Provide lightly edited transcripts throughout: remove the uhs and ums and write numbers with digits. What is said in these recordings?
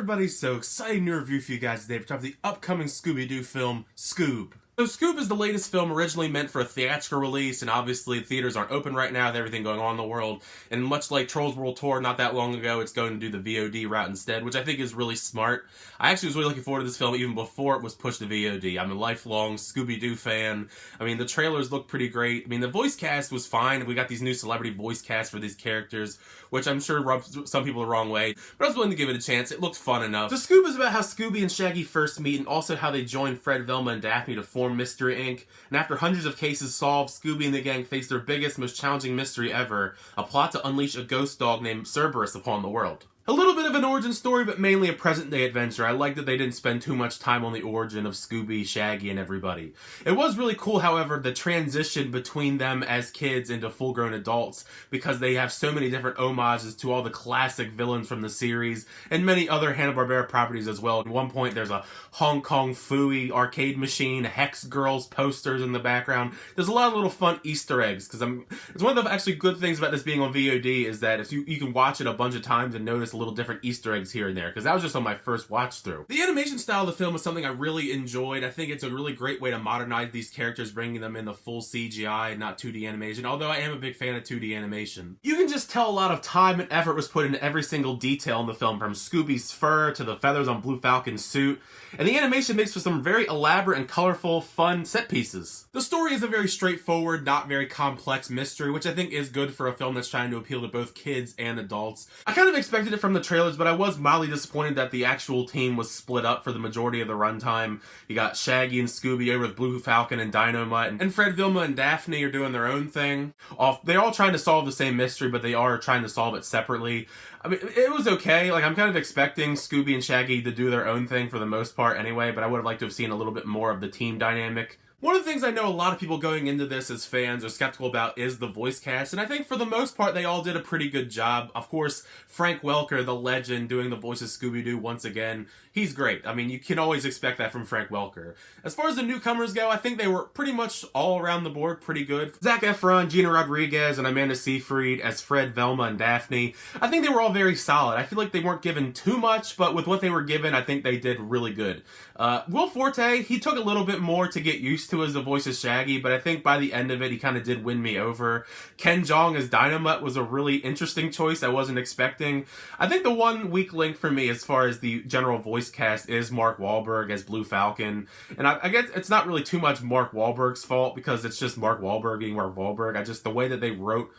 everybody, so exciting new review for you guys today for the upcoming Scooby-Doo film, Scoob. So Scoob is the latest film originally meant for a theatrical release, and obviously theaters aren't open right now with everything going on in the world, and much like Trolls World Tour not that long ago, it's going to do the VOD route instead, which I think is really smart. I actually was really looking forward to this film even before it was pushed to VOD. I'm a lifelong Scooby-Doo fan. I mean, the trailers look pretty great. I mean, the voice cast was fine. We got these new celebrity voice casts for these characters, which I'm sure rubs some people the wrong way, but I was willing to give it a chance. It looked fun enough. So Scoob is about how Scooby and Shaggy first meet, and also how they join Fred, Velma, and Daphne to form Mystery Inc. And after hundreds of cases solved, Scooby and the gang face their biggest, most challenging mystery ever, a plot to unleash a ghost dog named Cerberus upon the world. A little bit of an origin story, but mainly a present-day adventure. I like that they didn't spend too much time on the origin of Scooby, Shaggy, and everybody. It was really cool, however, the transition between them as kids into full-grown adults, because they have so many different homages to all the classic villains from the series, and many other Hanna-Barbera properties as well. At one point, there's a Hong Kong Phooey arcade machine, Hex Girls posters in the background. There's a lot of little fun Easter eggs, because it's one of the actually good things about this being on VOD, is that if you can watch it a bunch of times and notice little different Easter eggs here and there, because that was just on my first watch through. The animation style of the film is something I really enjoyed. I think it's a really great way to modernize these characters, bringing them into full CGI, not 2D animation, although I am a big fan of 2D animation. You can just tell a lot of time and effort was put into every single detail in the film, from Scooby's fur to the feathers on Blue Falcon's suit, and the animation makes for some very elaborate and colorful, fun set pieces. The story is a very straightforward, not very complex mystery, which I think is good for a film that's trying to appeal to both kids and adults. I kind of expected it from the trailers, but I was mildly disappointed that the actual team was split up for the majority of the runtime. You got Shaggy and Scooby over with Blue Falcon and Dynamite, and Fred, Velma, and Daphne are doing their own thing. They're all trying to solve the same mystery, but they are trying to solve it separately. I mean, it was okay. Like, I'm kind of expecting Scooby and Shaggy to do their own thing for the most part anyway, but I would have liked to have seen a little bit more of the team dynamic. One of the things I know a lot of people going into this as fans are skeptical about is the voice cast, and I think for the most part they all did a pretty good job. Of course, Frank Welker, the legend, doing the voice of Scooby-Doo once again, he's great. I mean, you can always expect that from Frank Welker. As far as the newcomers go, I think they were pretty much all around the board pretty good. Zac Efron, Gina Rodriguez, and Amanda Seyfried as Fred, Velma, and Daphne. I think they were all very solid. I feel like they weren't given too much, but with what they were given, I think they did really good. Will Forte, he took a little bit more to get used to as the voice of Shaggy, but I think by the end of it, he kind of did win me over. Ken Jeong as Dynamite was a really interesting choice I wasn't expecting. I think the one weak link for me as far as the general voice cast is Mark Wahlberg as Blue Falcon, and I guess it's not really too much Mark Wahlberg's fault, because it's just Mark Wahlberg being Mark Wahlberg. The way that they wrote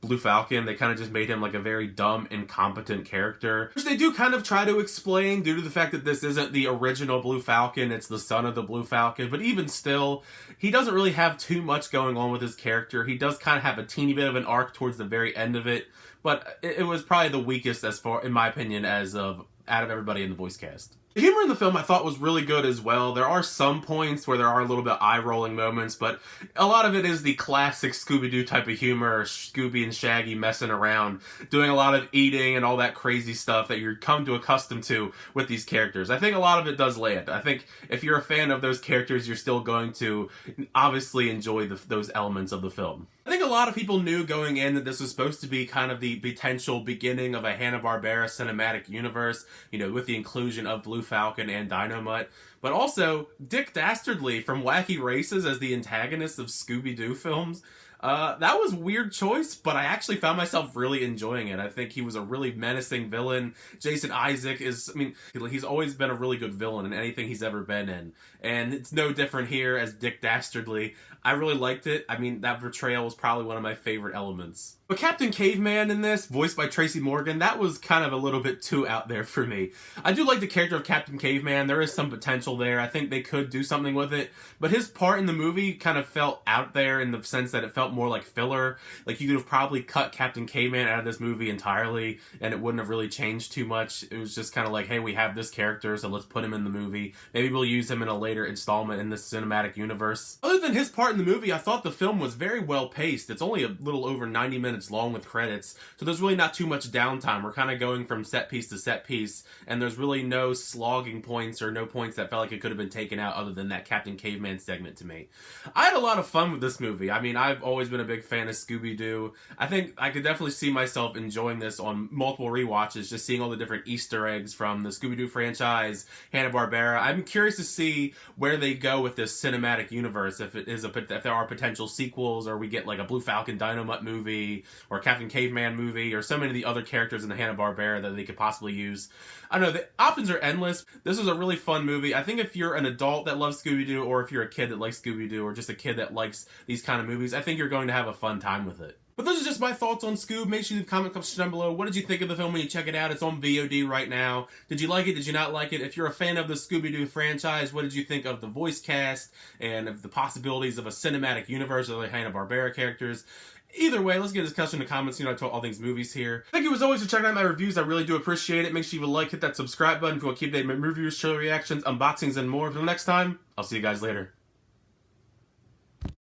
Blue Falcon, they kind of just made him like a very dumb, incompetent character, which they do kind of try to explain due to the fact that this isn't the original Blue Falcon, it's the son of the Blue Falcon, but even still, he doesn't really have too much going on with his character. He does kind of have a teeny bit of an arc towards the very end of it, but it was probably the weakest as far, in my opinion, out of everybody in the voice cast. The humor in the film I thought was really good as well. There are some points where there are a little bit eye-rolling moments, but a lot of it is the classic Scooby-Doo type of humor, Scooby and Shaggy messing around, doing a lot of eating and all that crazy stuff that you're come to accustomed to with these characters. I think a lot of it does land. I think if you're a fan of those characters, you're still going to obviously enjoy those elements of the film. I think a lot of people knew going in that this was supposed to be kind of the potential beginning of a Hanna-Barbera cinematic universe, you know, with the inclusion of Blue Falcon and Dynamite, but also Dick Dastardly from Wacky Races as the antagonist of Scooby-Doo films. That was a weird choice, but I actually found myself really enjoying it. I think he was a really menacing villain. Jason Isaac he's always been a really good villain in anything he's ever been in. And it's no different here as Dick Dastardly. I really liked it. I mean, that portrayal was probably one of my favorite elements. But Captain Caveman in this, voiced by Tracy Morgan, that was kind of a little bit too out there for me. I do like the character of Captain Caveman. There is some potential there. I think they could do something with it. But his part in the movie kind of felt out there in the sense that it felt more like filler. Like, you could have probably cut Captain Caveman out of this movie entirely, and it wouldn't have really changed too much. It was just kind of like, hey, we have this character, so let's put him in the movie. Maybe we'll use him in a later installment in this cinematic universe. Other than his part in the movie, I thought the film was very well paced. It's only a little over 90 minutes minutes long with credits, so there's really not too much downtime. We're kind of going from set piece to set piece, and there's really no slogging points or no points that felt like it could have been taken out other than that Captain Caveman segment to me. I had a lot of fun with this movie. I mean, I've always been a big fan of Scooby-Doo. I think I could definitely see myself enjoying this on multiple rewatches, just seeing all the different Easter eggs from the Scooby-Doo franchise, Hanna-Barbera. I'm curious to see where they go with this cinematic universe, if there are potential sequels, or we get like a Blue Falcon Dynamite movie, or Captain Caveman movie, or so many of the other characters in the Hanna-Barbera that they could possibly use. I don't know, the options are endless. This is a really fun movie. I think if you're an adult that loves Scooby-Doo, or if you're a kid that likes Scooby-Doo, or just a kid that likes these kind of movies, I think you're going to have a fun time with it. But those are just my thoughts on Scoob. Make sure you leave a comment down below. What did you think of the film when you check it out? It's on VOD right now. Did you like it? Did you not like it? If you're a fan of the Scooby-Doo franchise, what did you think of the voice cast and of the possibilities of a cinematic universe of the Hanna-Barbera characters? Either way, let's get a discussion in the comments. You know, I talk all things movies here. Thank you as always for checking out my reviews. I really do appreciate it. Make sure you like, hit that subscribe button if you want to keep updated with reviews, show reactions, unboxings, and more. Until next time, I'll see you guys later.